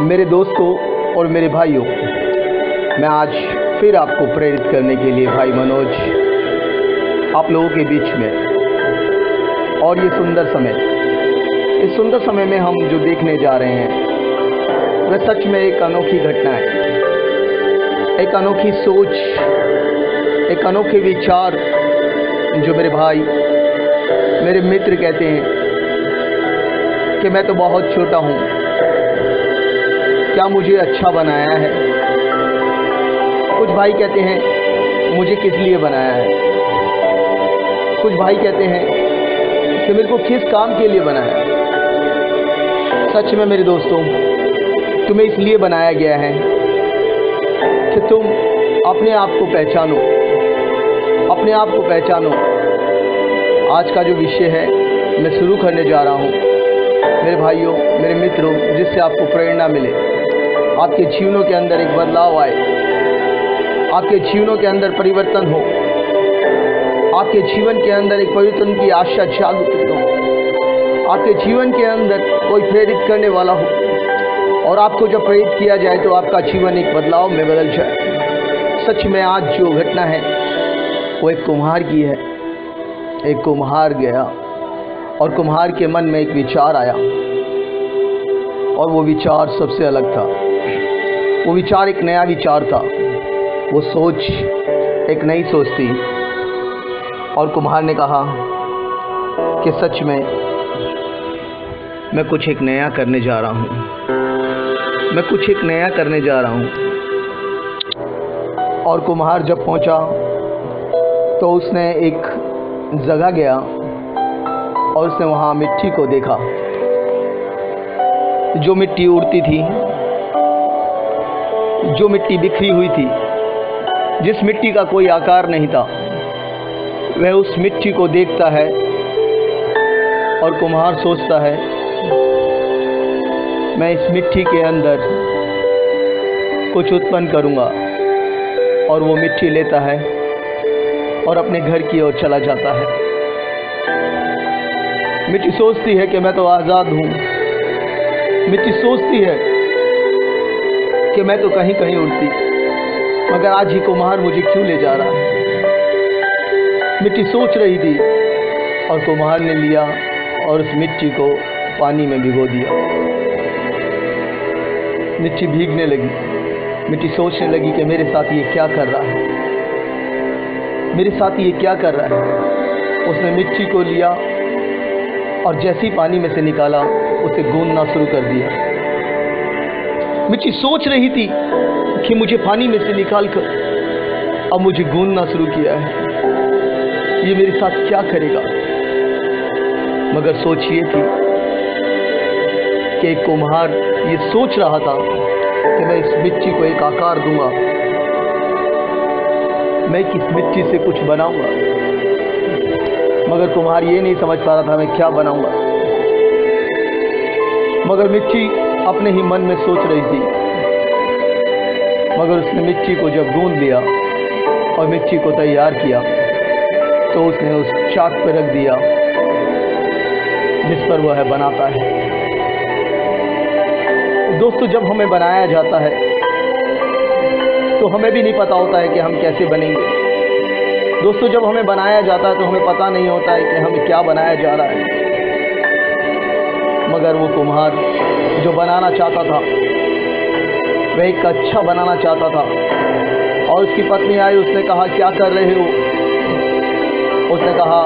मेरे दोस्तों और मेरे भाइयों, मैं आज फिर आपको प्रेरित करने के लिए भाई मनोज आप लोगों के बीच में। और ये इस सुंदर समय में हम जो देखने जा रहे हैं वह सच में एक अनोखी घटना है, एक अनोखी सोच, एक अनोखे विचार जो मेरे भाई, मेरे मित्र कहते हैं कि मैं तो बहुत छोटा हूँ, क्या मुझे अच्छा बनाया है। कुछ भाई कहते हैं मुझे किस लिए बनाया है। कुछ भाई कहते हैं कि मेरे को किस काम के लिए बनाया है। सच में मेरे दोस्तों, तुम्हें इसलिए बनाया गया है कि तुम अपने आप को पहचानो, अपने आप को पहचानो। आज का जो विषय है मैं शुरू करने जा रहा हूँ मेरे भाइयों, मेरे मित्रों, जिससे आपको प्रेरणा मिले, आपके जीवनों के अंदर एक बदलाव आए, आपके जीवनों के अंदर परिवर्तन हो, आपके जीवन के अंदर एक परिवर्तन की आशा जागृत हो, आपके जीवन के अंदर कोई प्रेरित करने वाला हो, और आपको जब प्रेरित किया जाए तो आपका जीवन एक बदलाव में बदल जाए। सच में आज जो घटना है वो एक कुम्हार की है। एक कुम्हार गया और कुम्हार के मन में एक विचार आया, और वो विचार सबसे अलग था। वो विचार एक नया विचार था, वो सोच एक नई सोच थी। और कुम्हार ने कहा कि सच में मैं कुछ एक नया करने जा रहा हूँ, मैं कुछ एक नया करने जा रहा हूँ। और कुम्हार जब पहुँचा तो उसने एक जगह गया और उसने वहाँ मिट्टी को देखा, जो मिट्टी उड़ती थी, जो मिट्टी बिखरी हुई थी, जिस मिट्टी का कोई आकार नहीं था। वह उस मिट्टी को देखता है और कुम्हार सोचता है मैं इस मिट्टी के अंदर कुछ उत्पन्न करूँगा। और वो मिट्टी लेता है और अपने घर की ओर चला जाता है। मिट्टी सोचती है कि मैं तो आज़ाद हूँ। मिट्टी सोचती है कि मैं तो कहीं कहीं उड़ती, मगर आज ही कुम्हार मुझे क्यों ले जा रहा है। मिट्टी सोच रही थी और कुम्हार ने लिया और उस मिट्टी को पानी में भिगो दिया। मिट्टी भीगने लगी। मिट्टी सोचने लगी कि मेरे साथ ये क्या कर रहा है, मेरे साथ ये क्या कर रहा है। उसने मिट्टी को लिया और जैसे ही पानी में से निकाला उसे गूंदना शुरू कर दिया। मिट्टी सोच रही थी कि मुझे पानी में से निकाल कर अब मुझे गूंदना शुरू किया है, ये मेरे साथ क्या करेगा। मगर सोच ये थी कि एक कुम्हार ये सोच रहा था कि मैं इस मिट्टी को एक आकार दूंगा, मैं किस मिट्टी से कुछ बनाऊंगा। मगर कुम्हार ये नहीं समझ पा रहा था मैं क्या बनाऊंगा। मगर मिट्टी अपने ही मन में सोच रही थी। मगर उसने मिट्टी को जब गूंद लिया और मिट्टी को तैयार किया तो उसने उस चाक पर रख दिया जिस पर वह बनाता है। दोस्तों, जब हमें बनाया जाता है तो हमें भी नहीं पता होता है कि हम कैसे बनेंगे। दोस्तों, जब हमें बनाया जाता है तो हमें पता नहीं होता है कि हमें क्या बनाया जा रहा है। मगर वो कुम्हार जो बनाना चाहता था, वह एक अच्छा बनाना चाहता था। और उसकी पत्नी आई, उसने कहा क्या कर रहे हो। उसने कहा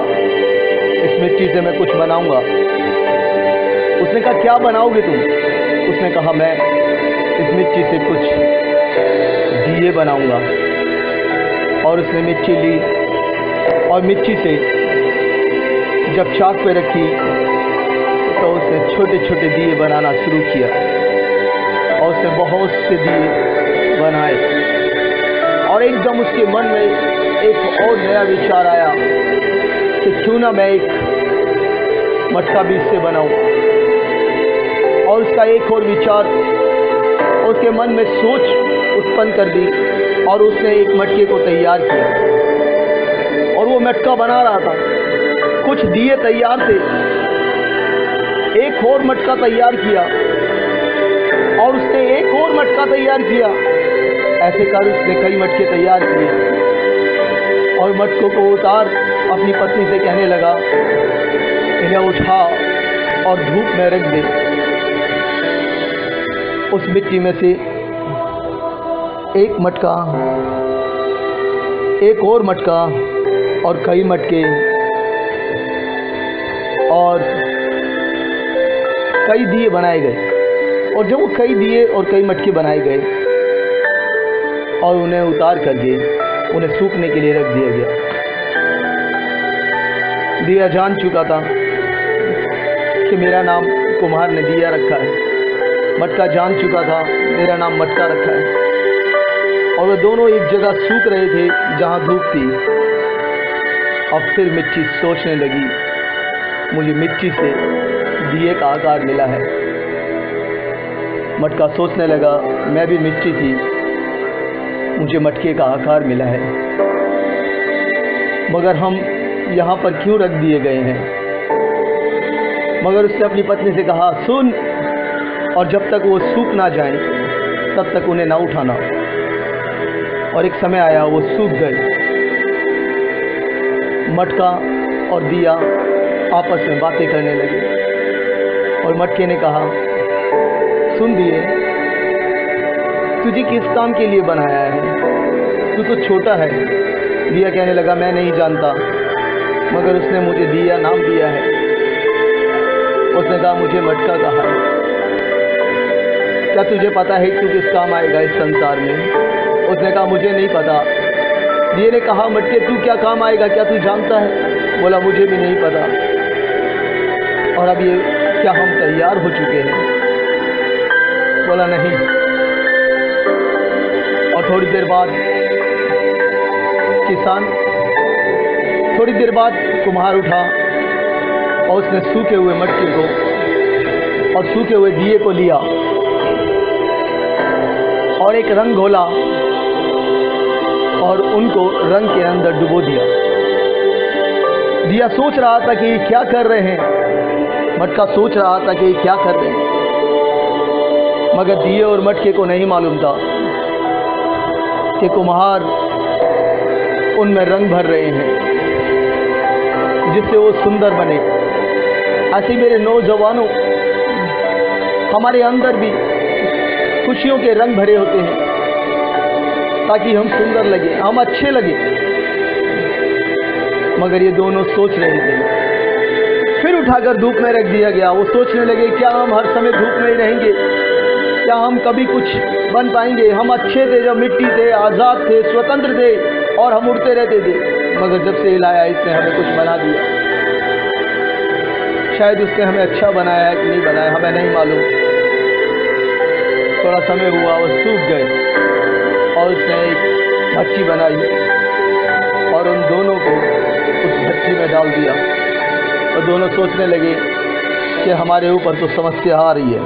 इस मिट्टी से मैं कुछ बनाऊंगा। उसने कहा क्या बनाओगे तुम। उसने कहा मैं इस मिट्टी से कुछ दिए बनाऊंगा। और उसने मिट्टी ली और मिट्टी से जब चाक पे रखी तो उसने छोटे छोटे दिए बनाना शुरू किया और उसने बहुत से दिए बनाए। और एकदम उसके मन में एक और नया विचार आया कि क्यों ना मैं एक मटका भी इससे बनाऊं। और उसका एक और विचार, उसके मन में सोच उत्पन्न कर दी और उसने एक मटके को तैयार किया। और वो मटका बना रहा था, कुछ दिए तैयार थे, एक और मटका तैयार किया और उसने एक और मटका तैयार किया। ऐसे कर उसने कई मटके तैयार किए और मटकों को उतार अपनी पत्नी से कहने लगा, इन्हें उठा और धूप में रख दे। उस मिट्टी में से एक मटका, एक और मटका और कई मटके और कई दिए बनाए गए। और जब वो कई दिए और कई मटके बनाए गए और उन्हें उतार करके उन्हें सूखने के लिए रख दिया गया। दिया जान चुका था कि मेरा नाम कुम्हार ने दिया रखा है। मटका जान चुका था मेरा नाम मटका रखा है। और वे दोनों एक जगह सूख रहे थे जहां धूप थी। अब फिर मिट्टी सोचने लगी, मुझे मिट्टी से दिए का आकार मिला है। मटका सोचने लगा, मैं भी मिट्टी थी, मुझे मटके का आकार मिला है, मगर हम यहाँ पर क्यों रख दिए गए हैं। मगर उसने अपनी पत्नी से कहा, सुन, और जब तक वो सूख ना जाए तब तक उन्हें ना उठाना। और एक समय आया, वो सूख गए। मटका और दिया आपस में बातें करने लगे और मटके ने कहा, सुन दिए, तुझे किस काम के लिए बनाया है, तू तो छोटा है। दिया कहने लगा, मैं नहीं जानता, मगर उसने मुझे दिया नाम दिया है। उसने कहा, मुझे मटका कहा है। क्या तुझे पता है तू किस काम आएगा इस संसार में? उसने कहा, मुझे नहीं पता। दिए ने कहा, मटके तू क्या काम आएगा, क्या तू जानता है? बोला, मुझे भी नहीं पता। और अब ये क्या हम तैयार हो चुके हैं? बोला, नहीं। और थोड़ी देर बाद कुम्हार उठा और उसने सूखे हुए मटके को और सूखे हुए दिए को लिया और एक रंग घोला और उनको रंग के अंदर डुबो दिया। दिया सोच रहा था कि क्या कर रहे हैं, मटका सोच रहा था कि क्या कर रहे हैं, मगर दिए और मटके को नहीं मालूम था कि कुम्हार उनमें रंग भर रहे हैं जिससे वो सुंदर बने। ऐसे मेरे नौजवानों, हमारे अंदर भी खुशियों के रंग भरे होते हैं ताकि हम सुंदर लगे, हम अच्छे लगे। मगर ये दोनों सोच रहे थे। फिर उठाकर धूप में रख दिया गया। वो सोचने लगे, क्या हम हर समय धूप में ही रहेंगे? क्या हम कभी कुछ बन पाएंगे? हम अच्छे थे जब मिट्टी थे, आज़ाद थे, स्वतंत्र थे और हम उड़ते रहते थे। मगर जब से लाया इसने हमें कुछ बना दिया। शायद उसने हमें अच्छा बनाया है कि नहीं बनाया, हमें नहीं मालूम। थोड़ा समय हुआ, वो सूख गए और उसने एक भट्टी बनाई और उन दोनों को उस भट्टी में डाल दिया। और दोनों सोचने लगे कि हमारे ऊपर तो समस्या आ रही है,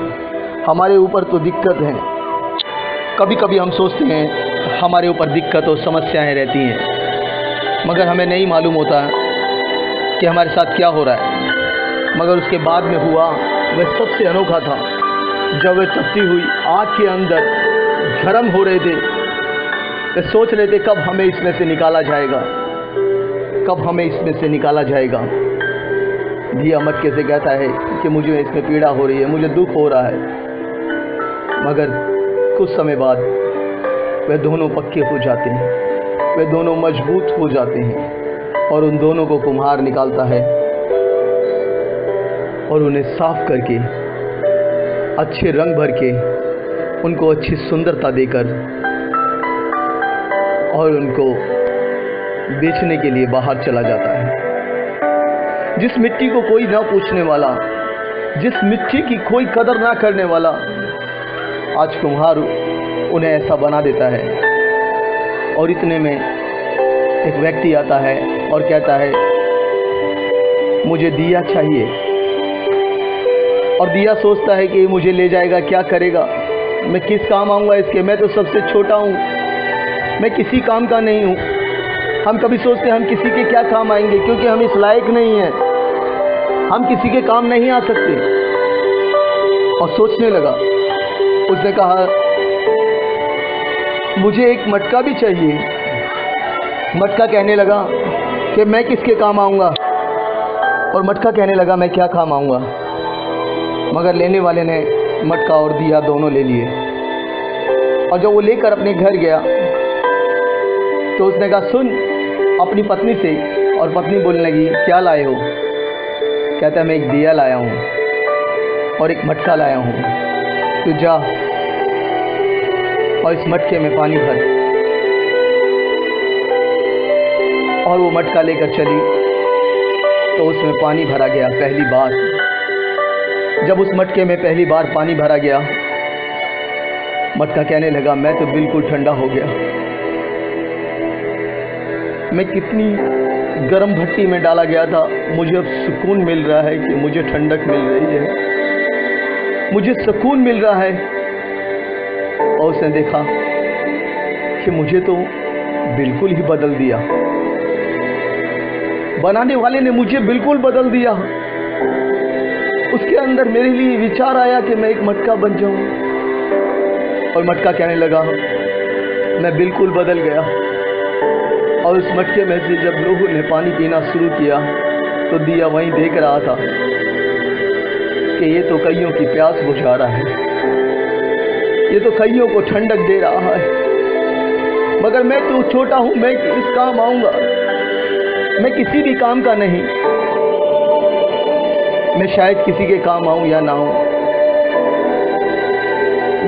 हमारे ऊपर तो दिक्कत है। कभी कभी हम सोचते हैं हमारे ऊपर दिक्कत और समस्याएं रहती हैं, मगर हमें नहीं मालूम होता कि हमारे साथ क्या हो रहा है। मगर उसके बाद में हुआ वह सबसे अनोखा था। जब वे तपती हुई आग के अंदर गर्म हो रहे थे, वे सोच रहे थे कब हमें इसमें से निकाला जाएगा, कब हमें इसमें से निकाला जाएगा। दिया मटके से कहता है कि मुझे इसमें पीड़ा हो रही है, मुझे दुख हो रहा है। मगर कुछ समय बाद वे दोनों पक्के हो जाते हैं, वे दोनों मजबूत हो जाते हैं और उन दोनों को कुम्हार निकालता है और उन्हें साफ करके, अच्छे रंग भर के, उनको अच्छी सुंदरता देकर और उनको बेचने के लिए बाहर चला जाता है। जिस मिट्टी को कोई ना पूछने वाला, जिस मिट्टी की कोई कदर ना करने वाला, आज कुम्हार उन्हें ऐसा बना देता है। और इतने में एक व्यक्ति आता है और कहता है, मुझे दिया चाहिए। और दिया सोचता है कि मुझे ले जाएगा, क्या करेगा, मैं किस काम आऊँगा इसके, मैं तो सबसे छोटा हूँ, मैं किसी काम का नहीं हूँ। हम कभी सोचते हैं हम किसी के क्या काम आएंगे, क्योंकि हम इस लायक नहीं हैं, हम किसी के काम नहीं आ सकते। और सोचने लगा उसने कहा मुझे एक मटका भी चाहिए। मटका कहने लगा कि मैं किसके काम आऊँगा, और मटका कहने लगा मैं क्या काम आऊँगा। मगर लेने वाले ने मटका और दिया दोनों ले लिए, और जब वो लेकर अपने घर गया तो उसने कहा सुन अपनी पत्नी से, और पत्नी बोलने लगी क्या लाए हो। कहता है मैं एक दिया लाया हूँ और एक मटका लाया हूँ, तू जा और इस मटके में पानी भर। और वो मटका लेकर चली तो उसमें पानी भरा गया पहली बार। जब उस मटके में पहली बार पानी भरा गया, मटका कहने लगा मैं तो बिल्कुल ठंडा हो गया। मैं कितनी गर्म भट्टी में डाला गया था, मुझे अब सुकून मिल रहा है कि मुझे ठंडक मिल रही है, मुझे सुकून मिल रहा है। और उसने देखा कि मुझे तो बिल्कुल ही बदल दिया, बनाने वाले ने मुझे बिल्कुल बदल दिया। उसके अंदर मेरे लिए विचार आया कि मैं एक मटका बन जाऊं, और मटका कहने लगा मैं बिल्कुल बदल गया। और उस मटके में से जब लोगों ने पानी पीना शुरू किया तो दिया वहीं देख रहा था कि ये तो कईयों की प्यास बुझा रहा है, ये तो कईयों को ठंडक दे रहा है, मगर मैं तो छोटा हूं, मैं किस काम आऊंगा, मैं किसी भी काम का नहीं, मैं शायद किसी के काम आऊं या ना आऊं,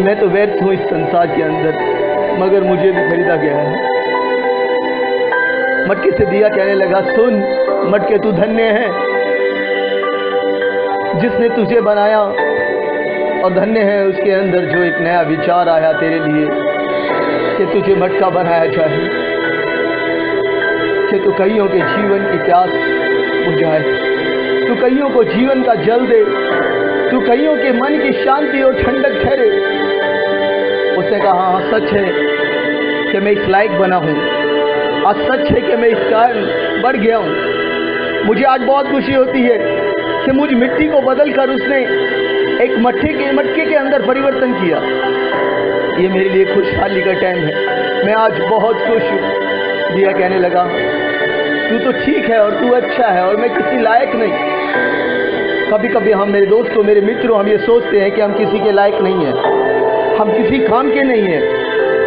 मैं तो व्यर्थ हूं इस संसार के अंदर, मगर मुझे भी खरीदा गया है। मटके से दिया कहने लगा सुन मटके तू धन्य है जिसने तुझे बनाया, और धन्य है उसके अंदर जो एक नया विचार आया तेरे लिए कि तुझे मटका बनाया जाए, कि तू कईयों के जीवन की प्यास बुझाए, तू कईयों को जीवन का जल दे, तू कईयों के मन की शांति और ठंडक ठहरे। उसने कहा हाँ सच है कि मैं इस लायक बना हूँ, आज सच है कि मैं इस कारण बढ़ गया हूँ। मुझे आज बहुत खुशी होती है कि मुझ मिट्टी को बदल कर उसने एक मटके के अंदर परिवर्तन किया। ये मेरे लिए खुशहाली का टाइम है, मैं आज बहुत खुश हूँ। दिया कहने लगा तू तो ठीक है और तू अच्छा है और मैं किसी लायक नहीं। कभी कभी हम मेरे दोस्तों मेरे मित्रों हम ये सोचते हैं कि हम किसी के लायक नहीं हैं, हम किसी काम के नहीं हैं,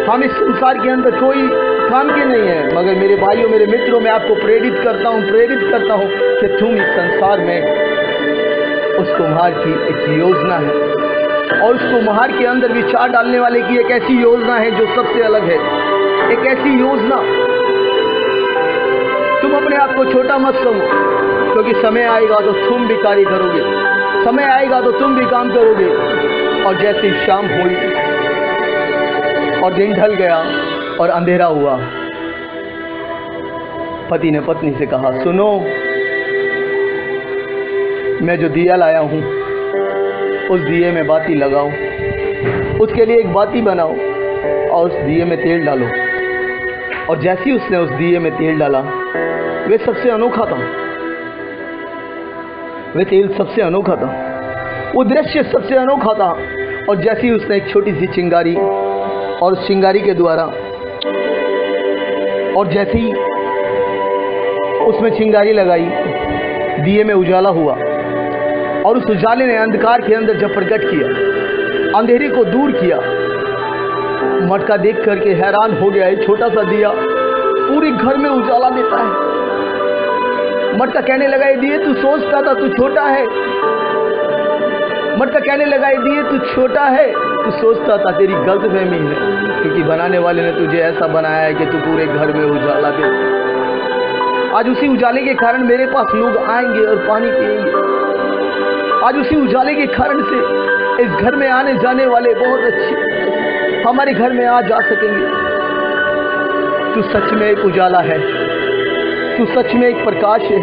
हम इस संसार के अंदर कोई काम के नहीं है। मगर मेरे भाइयों मेरे मित्रों मैं आपको प्रेरित करता हूँ कि तुम इस संसार में उस कुम्हार की एक योजना है, और उस कुम्हार के अंदर विचार डालने वाले की एक ऐसी योजना है जो सबसे अलग है। एक ऐसी योजना, तुम अपने आप को छोटा मत समझो, क्योंकि समय आएगा तो तुम भी कार्य करोगे, समय आएगा तो तुम भी काम करोगे। और जैसे शाम हुई और दिन ढल गया और अंधेरा हुआ, पति ने पत्नी से कहा सुनो मैं जो दिया लाया हूं उस दिए में बाती लगाओ, उसके लिए एक बाती बनाओ और उस दिए में तेल डालो। और जैसे ही उसने उस दिए में तेल डाला, वे सबसे अनोखा था, वे तेल सबसे अनोखा था, वो दृश्य सबसे अनोखा था। और जैसे ही उसने एक छोटी सी चिंगारी और उस चिंगारी के द्वारा, और जैसे ही उसमें चिंगारी लगाई, दिए में उजाला हुआ, और उस उजाले ने अंधकार के अंदर जब प्रकट किया, अंधेरे को दूर किया। मटका देख करके हैरान हो गया, एक छोटा सा दिया पूरे घर में उजाला देता है। मटका कहने लगा ये दिए तू सोचता था तू छोटा है, मटका कहने लगा ये दिए तू छोटा है, तू सोचता था तेरी गलतफहमी है, क्योंकि बनाने वाले ने तुझे ऐसा बनाया है कि तू पूरे घर में उजाला दे। आज उसी उजाले के कारण मेरे पास लोग आएंगे और पानी पिएंगे। आज उसी उजाले के कारण से इस घर में आने जाने वाले बहुत अच्छे हमारे घर में आ जा सकेंगे। तू सच में एक उजाला है, तू सच में एक प्रकाश है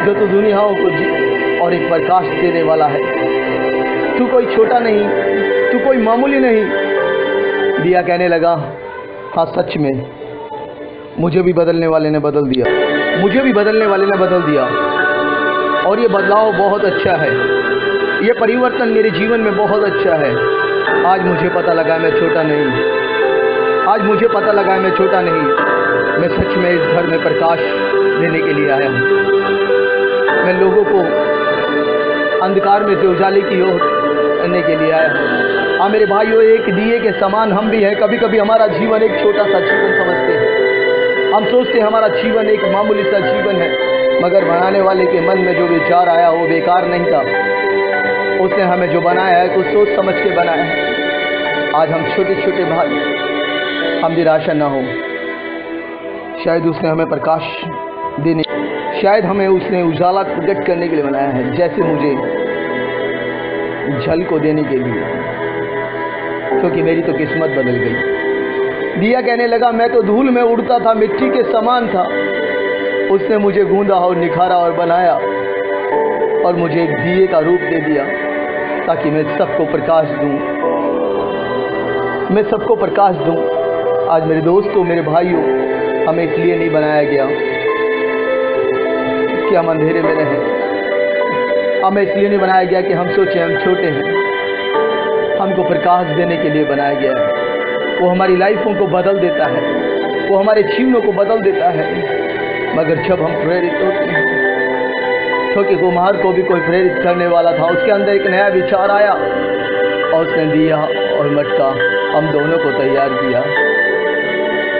जो तू दुनियाओं को और एक प्रकाश देने वाला है। तू कोई छोटा नहीं, तू कोई मामूली नहीं। दिया कहने लगा हाँ सच में मुझे भी बदलने वाले ने बदल दिया, मुझे भी बदलने वाले ने बदल दिया, और ये बदलाव बहुत अच्छा है, ये परिवर्तन मेरे जीवन में बहुत अच्छा है। आज मुझे पता लगा मैं छोटा नहीं, आज मुझे पता लगा मैं छोटा नहीं। मैं सच में इस घर में प्रकाश देने के लिए आया हूँ। मैं लोगों को अंधकार में से उजाले की ओर करने के लिए आया हूँ। हाँ मेरे भाइयों, एक दिए के समान हम भी हैं। कभी कभी हमारा जीवन एक छोटा सा जीवन समझते हैं। हम सोचते हैं हमारा जीवन एक मामूली सा जीवन है, मगर बनाने वाले के मन में जो विचार आया वो बेकार नहीं था। उसने हमें जो बनाया है कुछ सोच समझ के बनाया है। आज हम छोटे छोटे भाई, हम निराशा ना हो। शायद उसने हमें प्रकाश देने, शायद हमें उसने उजाला प्रकट करने के लिए बनाया है, जैसे मुझे जल को देने के लिए, क्योंकि मेरी तो किस्मत बदल गई। दिया कहने लगा मैं तो धूल में उड़ता था, मिट्टी के समान था। उसने मुझे गूंदा और निखारा और बनाया और मुझे एक दिए का रूप दे दिया, ताकि मैं सबको प्रकाश दूं, मैं सबको प्रकाश दूं। आज मेरे दोस्तों, मेरे भाइयों, हमें इसलिए नहीं बनाया गया कि हम अंधेरे में रहें। हमें इसलिए नहीं बनाया गया कि हम सोचें हम छोटे हैं। हमको प्रकाश देने के लिए बनाया गया है। वो हमारी लाइफों को बदल देता है, वो हमारे जीवनों को बदल देता है। मगर जब हम प्रेरित होते हैं, क्योंकि कुम्हार को भी कोई प्रेरित करने वाला था, उसके अंदर एक नया विचार आया और उसने दिया और मटका हम दोनों को तैयार किया।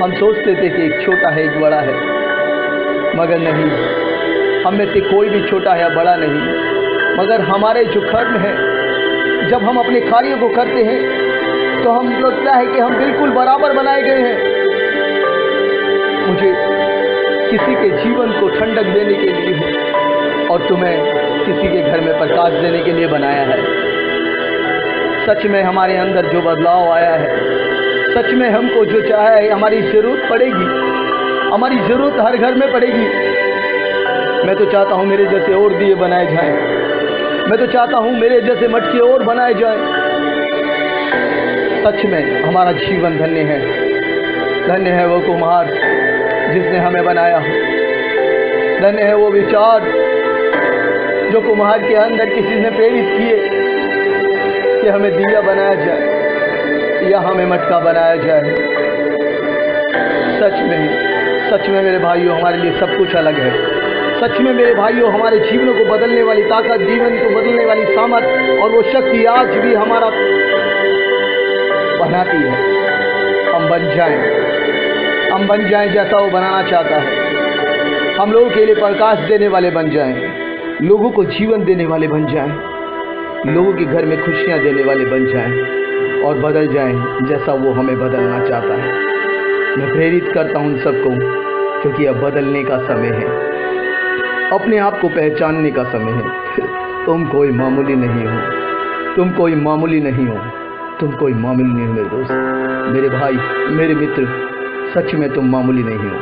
हम सोचते थे कि एक छोटा है एक बड़ा है, मगर नहीं, हम में से कोई भी छोटा है या बड़ा नहीं। मगर हमारे जो कर्म है, जब हम अपने कार्यों को करते हैं तो हम लगता है कि हम बिल्कुल बराबर बनाए गए हैं। मुझे किसी के जीवन को ठंडक देने के लिए और तुम्हें किसी के घर में प्रकाश देने के लिए बनाया है। सच में हमारे अंदर जो बदलाव आया है, सच में हमको जो चाहा है, हमारी ज़रूरत पड़ेगी, हमारी ज़रूरत हर घर में पड़ेगी। मैं तो चाहता हूँ मेरे जैसे और दिए बनाए जाएं। मैं तो चाहता हूँ मेरे जैसे मटके और बनाए जाएं। सच में हमारा जीवन धन्य है। धन्य है वो कुम्हार जिसने हमें बनाया। धन्य है वो विचार जो कुम्हार के अंदर किसी ने प्रेरित किए कि हमें दिया बनाया जाए या हमें मटका बनाया जाए। सच में मेरे भाइयों, हमारे लिए सब कुछ अलग है। सच में मेरे भाइयों, हमारे जीवनों को बदलने वाली ताकत, जीवन को बदलने वाली सामर्थ और वो शक्ति आज भी हमारा बनाती है। हम बन जाएं जैसा वो बनाना चाहता है। हम लोगों के लिए प्रकाश देने वाले बन जाएं, लोगों को जीवन देने वाले बन जाएं, लोगों के घर में खुशियां देने वाले बन जाएं और बदल जाएं जैसा वो हमें बदलना चाहता है। मैं प्रेरित करता हूं उन सबको, क्योंकि अब बदलने का समय है, अपने आप को पहचानने का समय है। तुम कोई मामूली नहीं हो, तुम कोई मामूली नहीं हो, तुम कोई मामूली नहीं हो मेरे दोस्त, मेरे भाई, मेरे मित्र। सच में तुम मामूली नहीं हो।